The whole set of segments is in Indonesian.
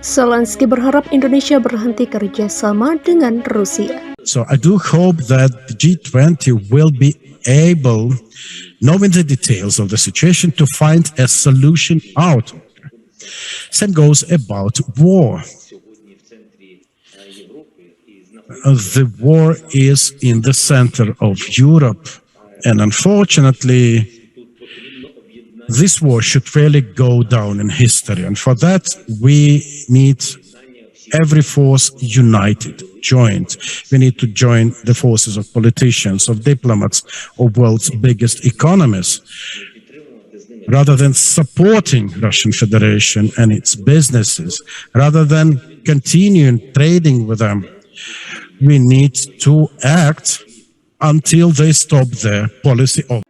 Zelensky berharap Indonesia berhenti kerjasama dengan Rusia. So I do hope that the G20 will be able, knowing the details of the situation, to find a solution out. Same goes about war. The war is in the center of Europe, and unfortunately, this war should really go down in history. And for that, we need every force united, joined. We need to join the forces of politicians, of diplomats, of world's biggest economies. Rather than supporting Russian Federation and its businesses, rather than continuing trading with them, we need to act until they stop their policy of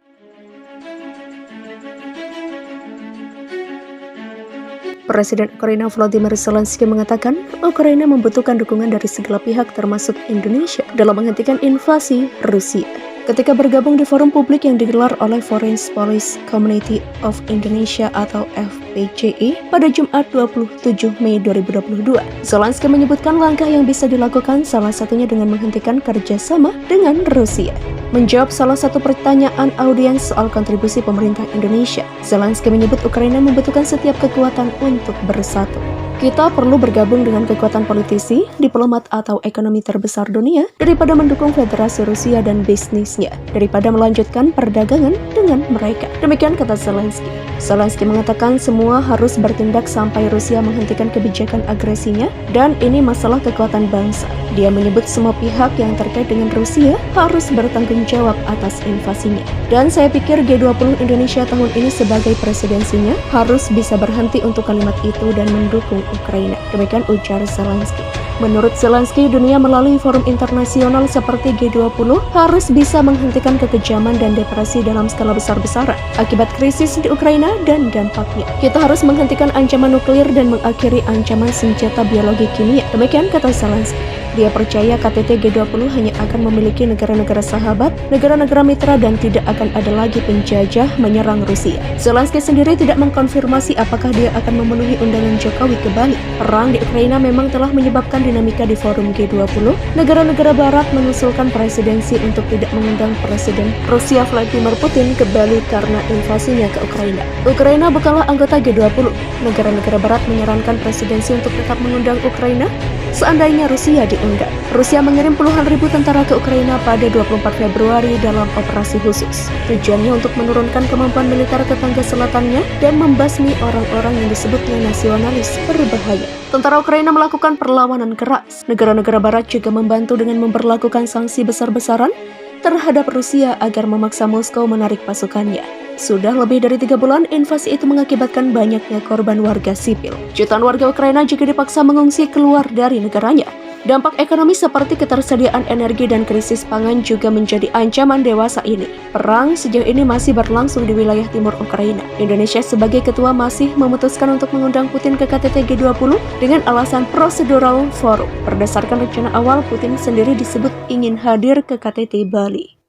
Presiden Ukraina Volodymyr Zelensky mengatakan Ukraina membutuhkan dukungan dari segala pihak termasuk Indonesia dalam menghentikan invasi Rusia. Ketika bergabung di forum publik yang digelar oleh Foreign Policy Community of Indonesia atau FPCI pada Jumat 27 Mei 2022, Zelensky menyebutkan langkah yang bisa dilakukan salah satunya dengan menghentikan kerjasama dengan Rusia. Menjawab salah satu pertanyaan audiens soal kontribusi pemerintah Indonesia, Zelensky menyebut Ukraina membutuhkan setiap kekuatan untuk bersatu. Kita perlu bergabung dengan kekuatan politisi, diplomat atau ekonomi terbesar dunia daripada mendukung Federasi Rusia dan bisnisnya, daripada melanjutkan perdagangan dengan mereka. Demikian kata Zelensky. Zelensky mengatakan semua harus bertindak sampai Rusia menghentikan kebijakan agresinya dan ini masalah kekuatan bangsa. Dia menyebut semua pihak yang terkait dengan Rusia harus bertanggung jawab atas invasinya. Dan saya pikir G20 Indonesia tahun ini sebagai presidensinya harus bisa berhenti untuk kalimat itu dan mendukung Ukraina. Demikian ujar Zelensky. Menurut Zelensky, dunia melalui forum internasional seperti G20 harus bisa menghentikan kekejaman dan depresi dalam skala besar-besaran akibat krisis di Ukraina dan dampaknya. Kita harus menghentikan ancaman nuklir dan mengakhiri ancaman senjata biologi kimia. Demikian kata Zelensky. Dia percaya KTT G20 hanya akan memiliki negara-negara sahabat, negara-negara mitra dan tidak akan ada lagi penjajah menyerang Rusia. Zelensky sendiri tidak mengkonfirmasi apakah dia akan memenuhi undangan Jokowi ke Bali. Perang di Ukraina memang telah menyebabkan dinamika di forum G20. Negara-negara barat mengusulkan presidensi untuk tidak mengundang Presiden Rusia Vladimir Putin ke Bali karena invasinya ke Ukraina. Ukraina bukanlah anggota G20. Negara-negara barat menyarankan presidensi untuk tetap mengundang Ukraina seandainya Rusia diundang. Rusia mengirim puluhan ribu tentara ke Ukraina pada 24 Februari dalam operasi khusus. Tujuannya untuk menurunkan kemampuan militer tetangga selatannya dan membasmi orang-orang yang disebutnya nasionalis berbahaya. Tentara Ukraina melakukan perlawanan keras. Negara-negara barat juga membantu dengan memperlakukan sanksi besar-besaran terhadap Rusia agar memaksa Moskow menarik pasukannya. Sudah lebih dari 3 bulan, invasi itu mengakibatkan banyaknya korban warga sipil. Jutaan warga Ukraina juga dipaksa mengungsi keluar dari negaranya. Dampak ekonomi seperti ketersediaan energi dan krisis pangan juga menjadi ancaman dewasa ini. Perang sejauh ini masih berlangsung di wilayah timur Ukraina. Indonesia sebagai ketua masih memutuskan untuk mengundang Putin ke KTT G20 dengan alasan prosedural forum. Berdasarkan rencana awal, Putin sendiri disebut ingin hadir ke KTT Bali.